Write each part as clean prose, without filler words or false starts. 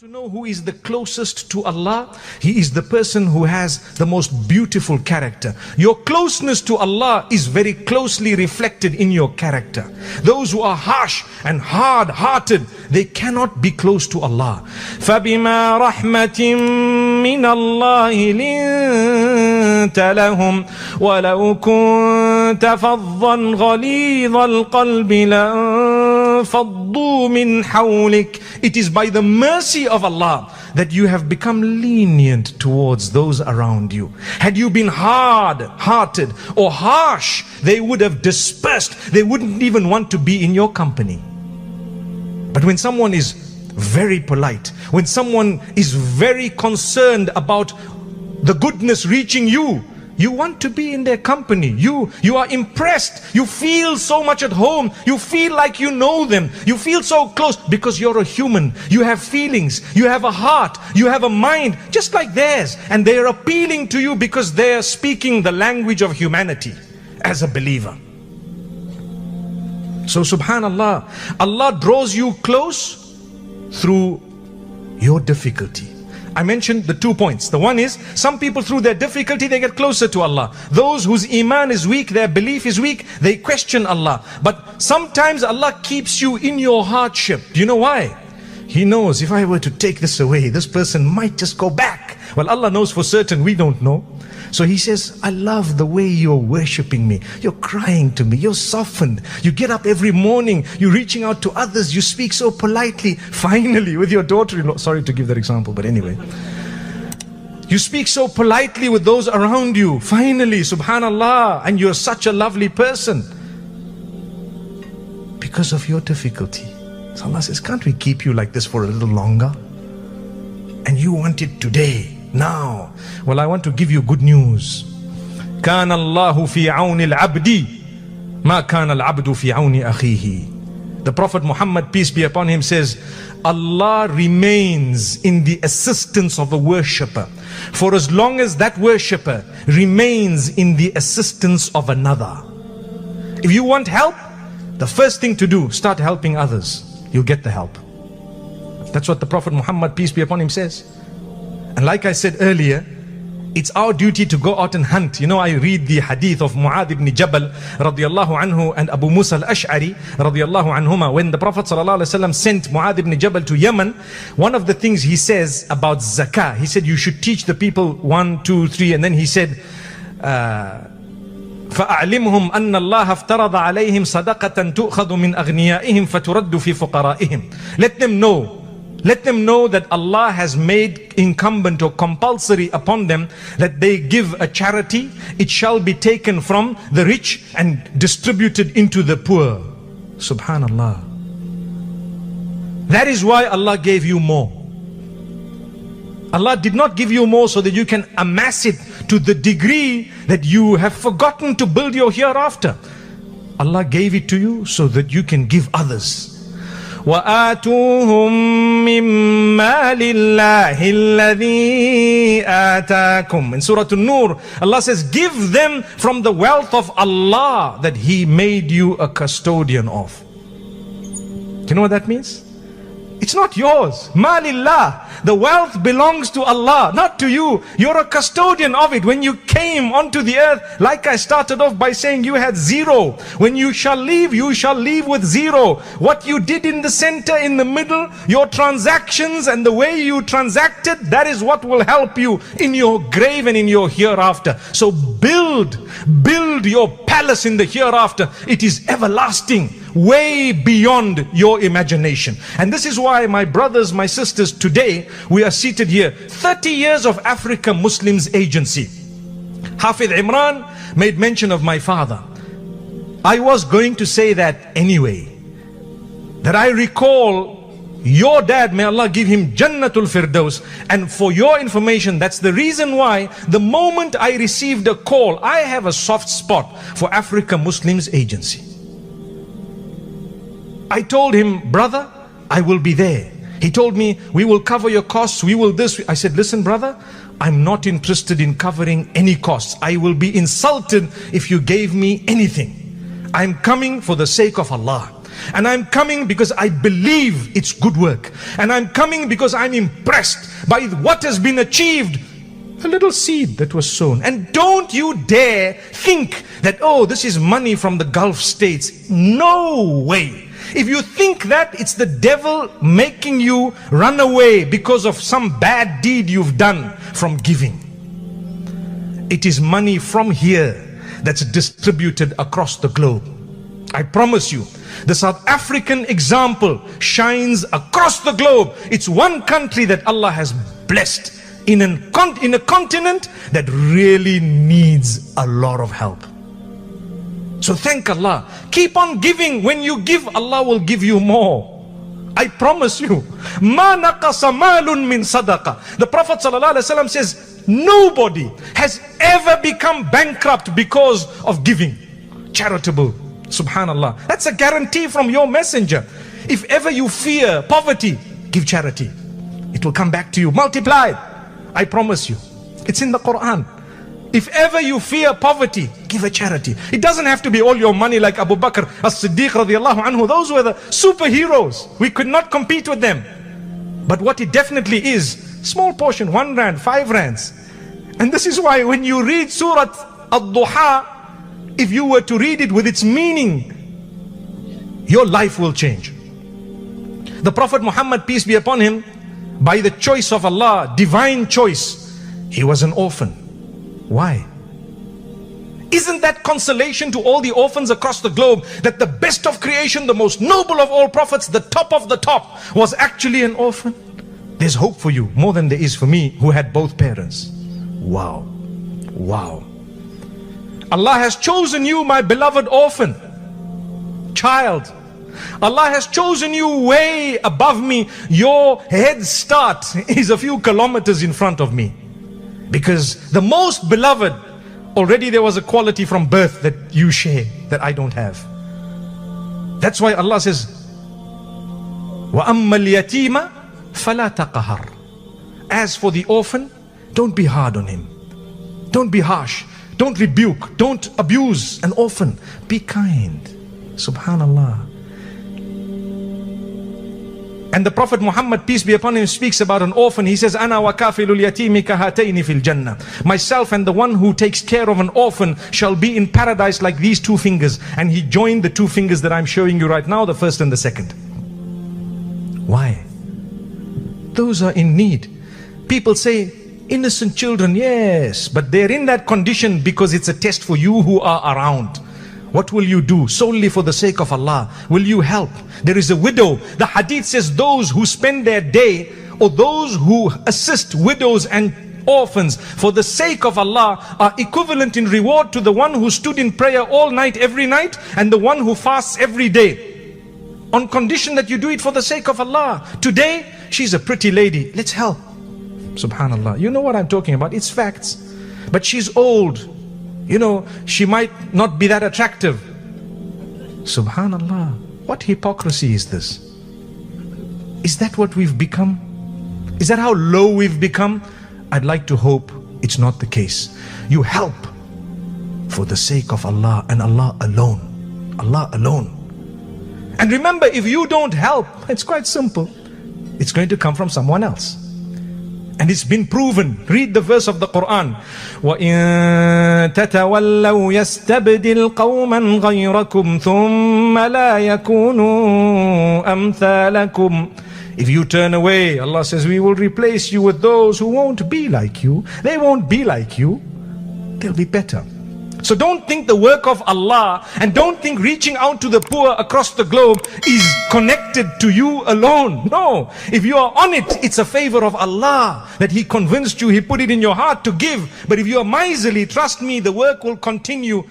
To know who is the closest to Allah, he is the person who has the most beautiful character. Your closeness to Allah is very closely reflected in your character. Those who are harsh and hard-hearted, they cannot be close to Allah. فَبِمَا رَحْمَةٍ مِّنَ اللَّهِ لِنْتَ لَهُمْ وَلَوْ كُنْتَ فَظًّا غَلِيظَ الْقَلْبِ لَانفَضُّوا مِنْ حَوْلِكَ. It is by the mercy of Allah that you have become lenient towards those around you. Had you been hard-hearted or harsh, they would have dispersed. They wouldn't even want to be in your company. But when someone is very polite, when someone is very concerned about the goodness reaching you, you want to be in their company. You are impressed. You feel so much at home. You feel like you know them. You feel so close because you're a human. You have feelings. You have a heart. You have a mind just like theirs. And they're appealing to you because they're speaking the language of humanity as a believer. So subhanallah, Allah draws you close through your difficulty. I mentioned the 2 points. The one is, some people through their difficulty, they get closer to Allah. Those whose iman is weak, their belief is weak, they question Allah. But sometimes Allah keeps you in your hardship. Do you know why? He knows, if I were to take this away, this person might just go back. Well, Allah knows for certain, we don't know. So He says, I love the way you're worshipping me. You're crying to me. You're softened. You get up every morning. You're reaching out to others. You speak so politely. Finally, with your daughter-in-law. Sorry to give that example, but anyway. You speak so politely with those around you. Finally, subhanallah. And you're such a lovely person. Because of your difficulty. So Allah says, can't we keep you like this for a little longer? And you want it today. Now, well, I want to give you good news. كان الله في عون العبد ما كان العبد في عون أخيه. The Prophet Muhammad, peace be upon him, says, Allah remains in the assistance of a worshipper for as long as that worshipper remains in the assistance of another. If you want help, the first thing to do, start helping others. You'll get the help. That's what the Prophet Muhammad, peace be upon him, says. And like I said earlier, it's our duty to go out and hunt. You know, I read the hadith of Mu'adh ibn Jabal radiallahu anhu and Abu Musa al-Ash'ari radiallahu anhuma. When the Prophet sallallahu alaihi wasallam sent Mu'adh ibn Jabal to Yemen, one of the things he says about zakah, he said you should teach the people 1, 2, 3, and then he said, فأعلمهم أن الله افترض عليهم صدقة تؤخذ من أغنيائهم فترد في فقرائهم. Let them know that Allah has made incumbent or compulsory upon them that they give a charity. It shall be taken from the rich and distributed into the poor. Subhanallah. That is why Allah gave you more. Allah did not give you more so that you can amass it to the degree that you have forgotten to build your hereafter. Allah gave it to you so that you can give others. وَآتُوهُمْ مِنْ مَالِ اللَّهِ الَّذِي آتَاكُمْ. In Surah An-Nur, Allah says, give them from the wealth of Allah that He made you a custodian of. Do you know what that means? It's not yours. Malillah. The wealth belongs to Allah, not to you. You're a custodian of it. When you came onto the earth, like I started off by saying, you had zero. When you shall leave with zero. What you did in the center, in the middle, your transactions and the way you transacted, that is what will help you in your grave and in your hereafter. So build your palace in the hereafter. It is everlasting, way beyond your imagination. And this is why, my brothers, my sisters, today we are seated here. 30 years of Africa Muslims Agency. Hafidh Imran made mention of my father. I was going to say that anyway, that I recall your dad, may Allah give him Jannatul Firdaus. And for your information, that's the reason why the moment I received a call, I have a soft spot for Africa Muslims Agency. I told him, brother, I will be there. He told me, we will cover your costs, we will this. I said, listen brother, I'm not interested in covering any costs. I will be insulted if you gave me anything. I'm coming for the sake of Allah. And I'm coming because I believe it's good work. And I'm coming because I'm impressed by what has been achieved. A little seed that was sown. And don't you dare think that, oh, this is money from the Gulf states. No way. If you think that, it's the devil making you run away because of some bad deed you've done from giving. It is money from here that's distributed across the globe. I promise you, the South African example shines across the globe. It's one country that Allah has blessed in a continent that really needs a lot of help. So thank Allah. Keep on giving. When you give, Allah will give you more. I promise you. Ma naqasa malun min sadaqa. The Prophet ﷺ says, nobody has ever become bankrupt because of giving. Charitable. Subhanallah. That's a guarantee from your messenger. If ever you fear poverty, give charity. It will come back to you multiplied. I promise you. It's in the Quran. If ever you fear poverty, give a charity. It doesn't have to be all your money like Abu Bakr as-Siddiq radiallahu anhu. Those were the superheroes. We could not compete with them. But what it definitely is, small portion, 1 rand, 5 rands. And this is why when you read Surah Ad-Duha, if you were to read it with its meaning, your life will change. The Prophet Muhammad, peace be upon him, by the choice of Allah, divine choice, he was an orphan. Why? Isn't that consolation to all the orphans across the globe that the best of creation, the most noble of all prophets, the top of the top, was actually an orphan? There's hope for you more than there is for me who had both parents. Wow. Wow. Allah has chosen you, my beloved orphan, child. Allah has chosen you way above me. Your head start is a few kilometers in front of me. Because the most beloved, already there was a quality from birth that you share that I don't have. That's why Allah says, وَأَمَّا الْيَتِيمَ فَلَا تَقَهَرْ. As for the orphan, don't be hard on him. Don't be harsh. Don't rebuke. Don't abuse an orphan. Be kind. Subhanallah. And the Prophet Muhammad, peace be upon him, speaks about an orphan. He says, Ana wa kafilul yatimi kahataini fil jannah. Myself and the one who takes care of an orphan shall be in paradise like these 2 fingers. And he joined the 2 fingers that I'm showing you right now, the first and the second. Why? Those are in need. People say, innocent children, yes, but they're in that condition because it's a test for you who are around. What will you do solely for the sake of Allah? Will you help? There is a widow. The hadith says those who spend their day, or those who assist widows and orphans for the sake of Allah, are equivalent in reward to the one who stood in prayer all night every night and the one who fasts every day, on condition that you do it for the sake of Allah. Today she's a pretty lady, let's help. Subhanallah. You know what I'm talking about, it's facts. But she's old, you know, she might not be that attractive. Subhanallah. What hypocrisy is this? Is that what we've become? Is that how low we've become? I'd like to hope it's not the case. You help for the sake of Allah and Allah alone. Allah alone. And remember, if you don't help, it's quite simple. It's going to come from someone else. And it's been proven. Read the verse of the Quran. وَإِن تَتَوَلَّوْا يَسْتَبْدِلْ قَوْمًا غَيْرَكُمْ ثُمَّ لَا يَكُونُوا أَمْثَالَكُمْ. If you turn away, Allah says, we will replace you with those who won't be like you. They won't be like you. They'll be better. So don't think the work of Allah, and don't think reaching out to the poor across the globe is connected to you alone. No, if you are on it, it's a favor of Allah that He convinced you, He put it in your heart to give. But if you are miserly, trust me, the work will continue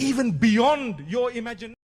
even beyond your imagination.